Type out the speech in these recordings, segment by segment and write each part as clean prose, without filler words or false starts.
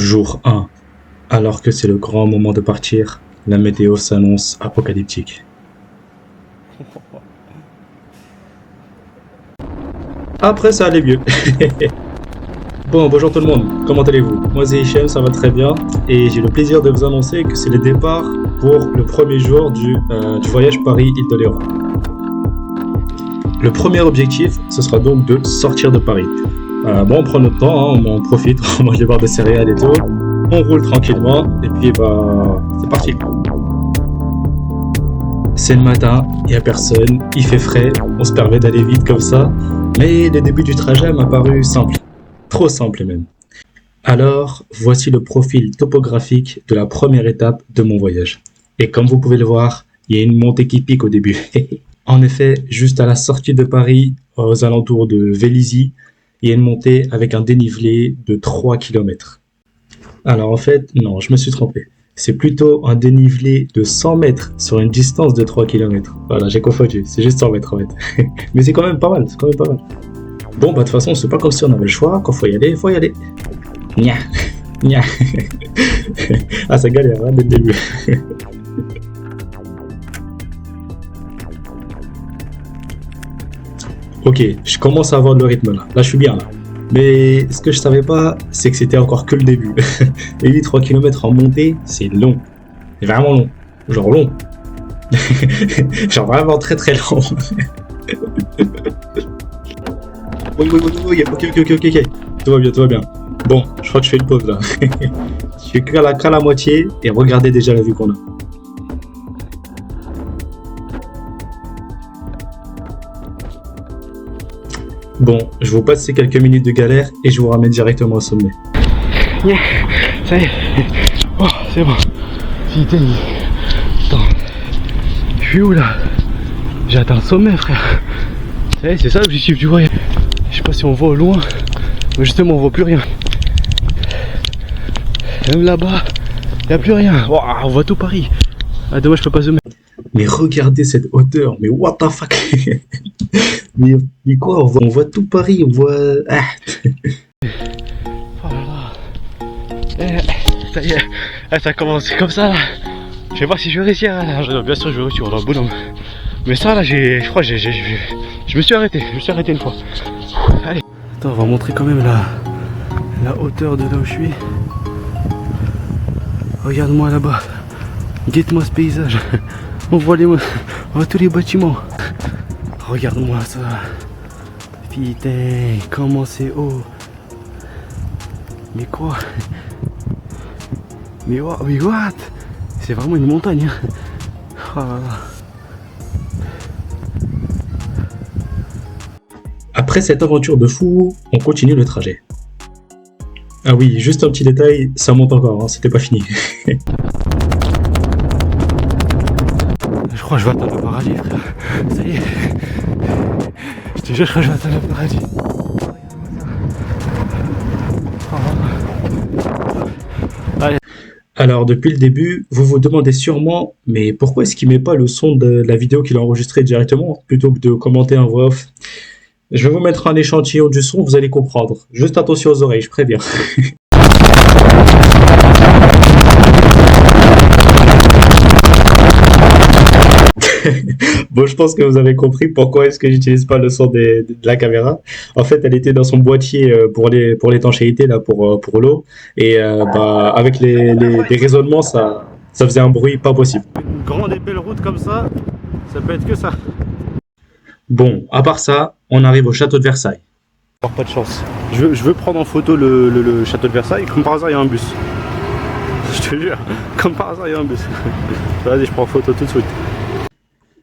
Jour 1. Alors que c'est le grand moment de partir, la météo s'annonce apocalyptique. Après, ça allait mieux. Bon, bonjour tout le monde, comment allez-vous? Moi c'est Hichem, ça va très bien, et j'ai le plaisir de vous annoncer que c'est le départ pour le premier jour du voyage Paris-Île-de-Léron. Le premier objectif, ce sera donc de sortir de Paris. On prend notre temps, hein, on profite, on mange des barres de céréales et tout, on roule tranquillement, et puis c'est parti. C'est le matin, il n'y a personne, il fait frais, on se permet d'aller vite comme ça, mais le début du trajet m'a paru simple. Trop simple même. Alors, voici le profil topographique de la première étape de mon voyage. Et comme vous pouvez le voir, il y a une montée qui pique au début. En effet, juste à la sortie de Paris, aux alentours de Vélizy, il y a une montée avec un dénivelé de 3 km. Alors en fait, non, je me suis trompé. C'est plutôt un dénivelé de 100 mètres sur une distance de 3 km. Voilà, j'ai confondu, c'est juste 100 mètres en fait. Mais c'est quand même pas mal, c'est quand même pas mal. Bon, de toute façon, c'est pas comme si on avait le choix. Quand faut y aller, il faut y aller. Nya, nya. Ah, ça galère, hein, dès le début. Ok, je commence à avoir le rythme là. Là, je suis bien là. Mais ce que je savais pas, c'est que c'était encore que le début. Et oui, 3 km en montée, c'est long. C'est vraiment long. Genre long. Genre vraiment très très long. Oui, ok. Tout va bien. Bon, je crois que je fais une pause là. Je suis qu'à la moitié et regardez déjà la vue qu'on a. Bon, je vous passe ces quelques minutes de galère et je vous ramène directement au sommet. Yeah, ça y est. Oh, c'est bon. Putain. Attends. Je suis où là? J'ai atteint le sommet, frère. Ça y est, c'est ça l'objectif du voyage. Je sais pas si on voit au loin, mais justement on voit plus rien. Même là-bas, y a plus rien. Wow, on voit tout Paris. Ah dommage je peux pas zoomer. Mais regardez cette hauteur, mais what the fuck. mais quoi, on voit tout Paris, on voit... Ah. Oh là là. Ça y est, ça commence comme ça là. Je sais pas si je vais réussir. Hein. Bien sûr je vais réussir, on a un bonhomme. Mais ça là, je crois que je me suis arrêté une fois. Allez. Attends, on va montrer quand même la hauteur de là où je suis. Regarde-moi là-bas. Guette-moi ce paysage. On voit tous les bâtiments. Regarde-moi ça. Putain, comment c'est haut. Mais quoi? Mais what? C'est vraiment une montagne. Hein. Oh là là. Après cette aventure de fou, on continue le trajet. Ah oui, juste un petit détail, ça monte encore, hein, c'était pas fini. Je crois que je vais atteindre le paradis, frère. Ça y est. Je te jure, je crois que je vais atteindre le paradis. Allez. Alors depuis le début, vous vous demandez sûrement, mais pourquoi est-ce qu'il met pas le son de la vidéo qu'il a enregistrée directement, plutôt que de commenter en voix off? Je vais vous mettre un échantillon du son, vous allez comprendre. Juste attention aux oreilles, je préviens. Bon, je pense que vous avez compris pourquoi est-ce que j'utilise pas le son de la caméra. En fait, elle était dans son boîtier pour l'étanchéité, là, pour l'eau. Et avec les raisonnements, ça faisait un bruit pas possible. Une grande et belle route comme ça peut être que ça. Bon, à part ça, on arrive au château de Versailles. Alors, pas de chance. Je veux prendre en photo le château de Versailles. Comme par hasard, il y a un bus. Je te jure, comme par hasard, il y a un bus. Vas-y, je prends en photo tout de suite.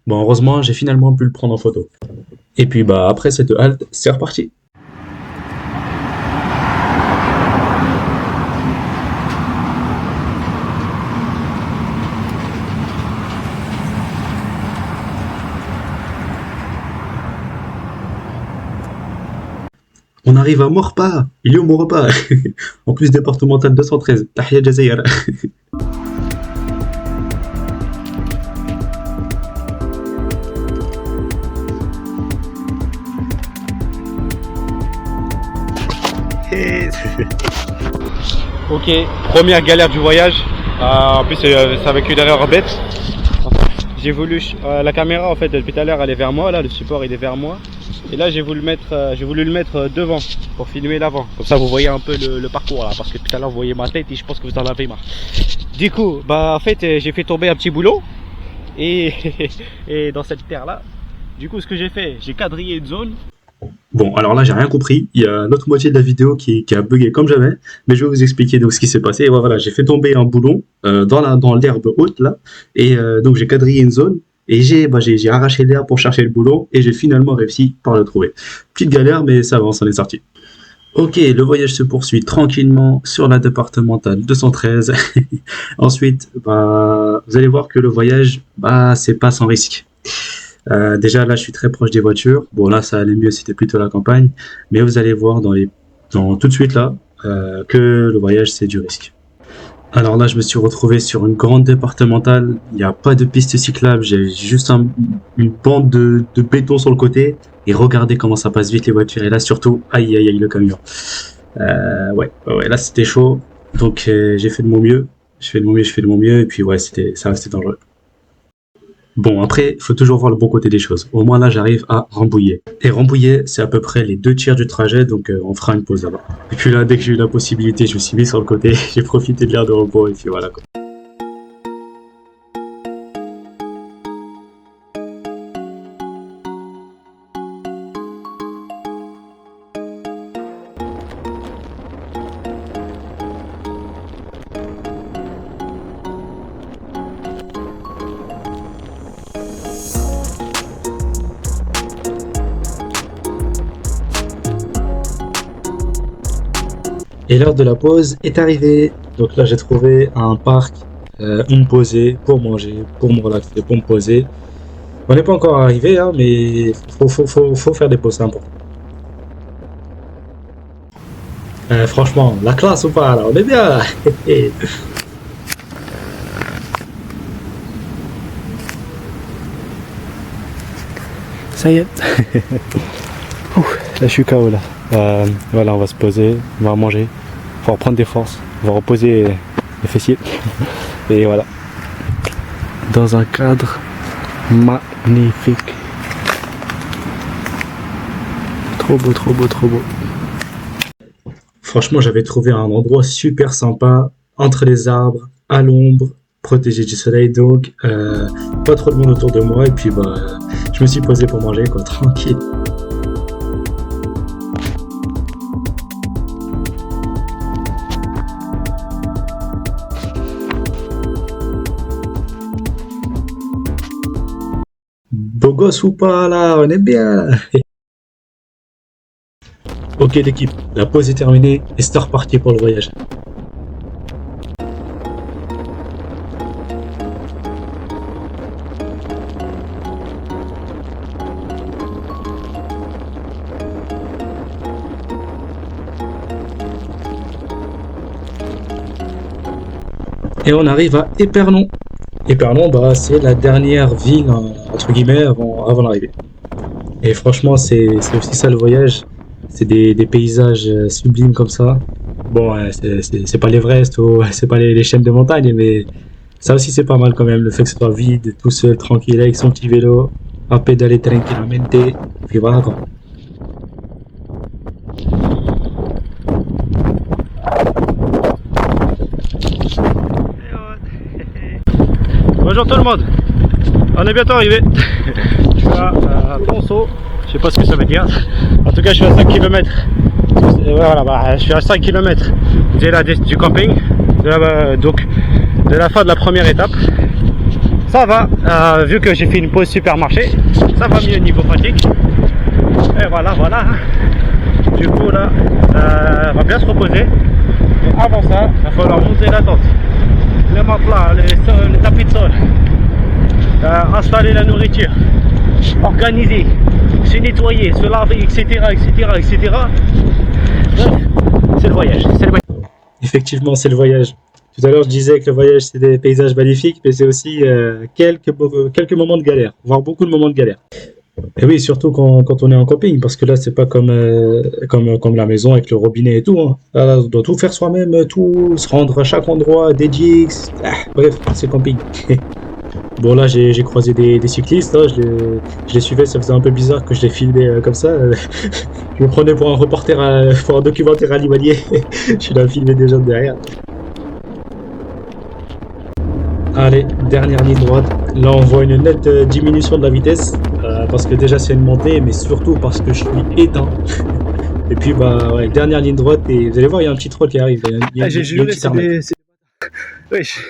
Bon, heureusement, j'ai finalement pu le prendre en photo. Et puis, après cette halte, c'est reparti. On arrive à Maurepas. Il est où mon repas? En plus, départemental 213. Tahia Jazair. Ok, première galère du voyage. En plus, c'est avec une erreur bête. J'ai voulu la caméra en fait depuis tout à l'heure elle est vers moi, là le support il est vers moi. Et là j'ai voulu le mettre devant pour filmer l'avant. Comme ça vous voyez un peu le parcours là, parce que tout à l'heure vous voyez ma tête et je pense que vous en avez marre. Du coup, bah en fait j'ai fait tomber un petit boulot et, et dans cette terre là. Du coup ce que j'ai fait, j'ai quadrillé une zone. Bon, alors là, j'ai rien compris. Il y a l'autre moitié de la vidéo qui a bugué comme jamais. Mais je vais vous expliquer donc ce qui s'est passé. Et voilà, j'ai fait tomber un boulon dans l'herbe haute là. Et donc j'ai quadrillé une zone. Et j'ai arraché l'herbe pour chercher le boulon. Et j'ai finalement réussi par le trouver. Petite galère, mais ça va, on s'en est sorti. Ok, le voyage se poursuit tranquillement sur la départementale 213. Ensuite, bah, vous allez voir que le voyage, bah, c'est pas sans risque. Déjà là, je suis très proche des voitures. Bon là, ça allait mieux, c'était plutôt la campagne. Mais vous allez voir tout de suite là que le voyage c'est du risque. Alors là, je me suis retrouvé sur une grande départementale. Il n'y a pas de piste cyclable. J'ai juste une bande de béton sur le côté. Et regardez comment ça passe vite les voitures. Et là surtout, aïe aïe aïe le camion. Ouais, là c'était chaud. Donc j'ai fait de mon mieux. Je fais de mon mieux. Et puis ouais, ça restait dangereux. Bon, après, il faut toujours voir le bon côté des choses. Au moins là, j'arrive à Rambouillet. Et Rambouillet, c'est à peu près les 2 tiers du trajet, donc on fera une pause là-bas. Et puis là, dès que j'ai eu la possibilité, je me suis mis sur le côté, j'ai profité de l'air de repos, et puis voilà quoi. Et l'heure de la pause est arrivée. Donc là, j'ai trouvé un parc où me poser, pour manger, pour me relaxer, pour me poser. On n'est pas encore arrivé, hein, mais faut faire des pauses, c'est important. Franchement, la classe ou pas, là, on est bien là. Ça y est. Ouh, là je suis KO là. Voilà, on va se poser, on va manger, on va reprendre des forces, on va reposer les fessiers. Et voilà. Dans un cadre magnifique. Trop beau, trop beau, trop beau. Franchement, j'avais trouvé un endroit super sympa, entre les arbres, à l'ombre, protégé du soleil, donc pas trop de monde autour de moi, et puis bah, je me suis posé pour manger, quoi, tranquille. Beau gosse ou pas, là, on est bien, là. Ok l'équipe, la pause est terminée, et c'est reparti pour le voyage. Et on arrive à Épernon. Épernon, bah, c'est la dernière ville, entre guillemets, avant l'arrivée. Et franchement, c'est aussi ça le voyage. C'est des paysages sublimes comme ça. Bon, c'est pas l'Everest ou c'est pas les chaînes de montagne, mais ça aussi c'est pas mal quand même. Le fait que ce soit vide, tout seul, tranquille, avec son petit vélo, à pédaler tranquillamente. Puis voilà quoi. Bonjour tout le monde, on est bientôt arrivé. Je suis à Ponceau, je sais pas ce que ça veut dire. En tout cas, je suis à 5 km. Voilà, bah, je suis à 5 km du camping, donc de la fin de la première étape. Ça va, vu que j'ai fait une pause supermarché, ça va mieux niveau pratique. Et voilà. Du coup là, on va bien se reposer. Et avant ça, il va falloir monter la tente. Les matelas, les tapis de sol, installer la nourriture, organiser, se nettoyer, se laver, etc. Bref, c'est le voyage. Effectivement, c'est le voyage. Tout à l'heure, je disais que le voyage, c'est des paysages magnifiques, mais c'est aussi quelques moments de galère, voire beaucoup de moments de galère. Et oui, surtout quand on est en camping, parce que là, c'est pas comme la maison avec le robinet et tout, hein. Là, on doit tout faire soi-même, tout, se rendre à chaque endroit, dédié. Bref, c'est camping. Bon, là, j'ai croisé des cyclistes, là, je les suivais, ça faisait un peu bizarre que je les filmais comme ça. Je me prenais pour un reporter, pour un documentaire animalier. Je suis là, filmé des gens derrière. Allez, dernière ligne droite. Là, on voit une nette diminution de la vitesse, parce que déjà, c'est une montée, mais surtout parce que je suis éteint. Et puis, bah, ouais, dernière ligne droite, et vous allez voir, il y a un petit troll qui arrive. Ah, j'ai Il y a une juré, petite arnaque. Wesh,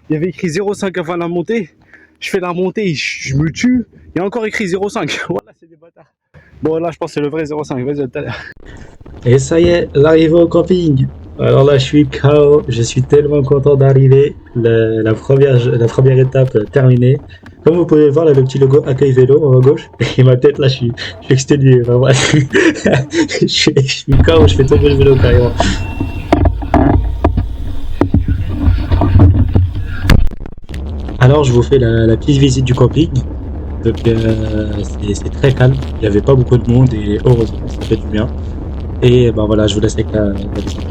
il y avait écrit 0,5 avant la montée. Je fais la montée, je me tue. Il y a encore écrit 0,5. Voilà, c'est des bâtards. Bon, là, je pense que c'est le vrai 0,5. Vas-y, à tout à l'heure. Et ça y est, l'arrivée au camping. Alors là, je suis KO. Je suis tellement content d'arriver. La première étape terminée. Comme vous pouvez le voir, là, le petit logo accueil vélo à gauche. Et ma tête, là, je suis exténué. Vraiment. Je suis KO. Je fais tomber le vélo carrément. Alors, je vous fais la petite visite du camping. Donc, c'est très calme. Il n'y avait pas beaucoup de monde et heureusement, ça fait du bien. Et ben voilà, je vous laisse avec la visite.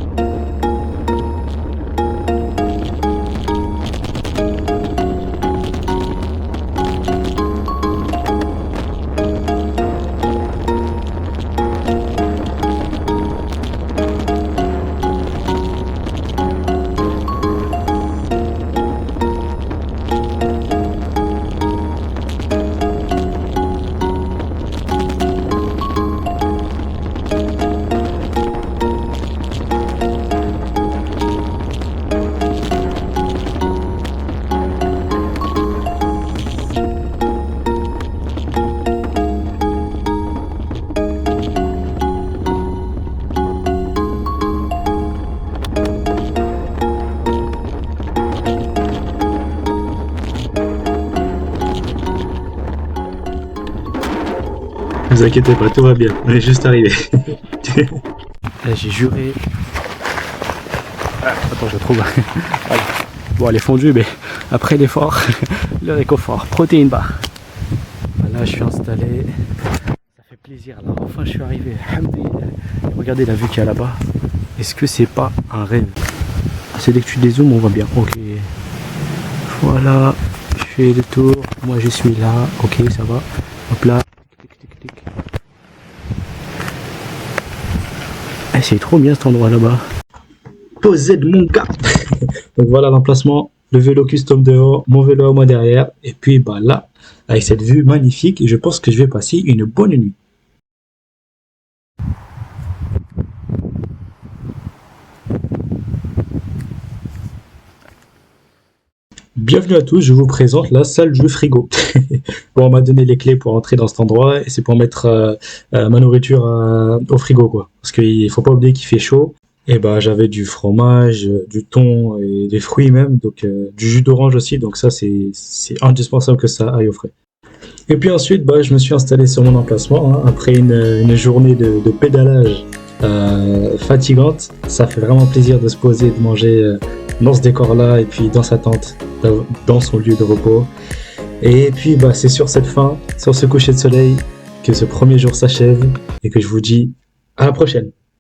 Ne vous inquiétez pas, tout va bien. On est juste arrivé. Là, j'ai juré. Ah, attends, je la trouve. Allez. Bon, elle est fondue, mais après l'effort, le réconfort. Protéine bar. Là, je suis installé. Ça fait plaisir. Là, enfin, je suis arrivé. Alhamdoulilah. Regardez la vue qu'il y a là-bas. Est-ce que c'est pas un rêve? C'est dès que tu dézoomes, on voit bien. Ok. Voilà. Je fais le tour. Moi, je suis là. Ok, ça va. Hop là. Tic, tic, tic. Ah, c'est trop bien cet endroit là-bas. Posez de mon gars. Donc voilà l'emplacement. Le vélo custom dehors, mon vélo à moi derrière. Et puis bah là, avec cette vue magnifique, je pense que je vais passer une bonne nuit. Bienvenue à tous, je vous présente la salle du frigo. Bon, on m'a donné les clés pour entrer dans cet endroit et c'est pour mettre ma nourriture au frigo, quoi. Parce qu'il faut pas oublier qu'il fait chaud. Et bah j'avais du fromage, du thon et des fruits même, donc du jus d'orange aussi. Donc ça c'est indispensable que ça aille au frais. Et puis ensuite, bah, je me suis installé sur mon emplacement, hein, après une journée de pédalage fatigante. Ça fait vraiment plaisir de se poser, de manger dans ce décor-là et puis dans sa tente, dans son lieu de repos. Et puis bah, c'est sur cette fin, sur ce coucher de soleil, que ce premier jour s'achève et que je vous dis à la prochaine.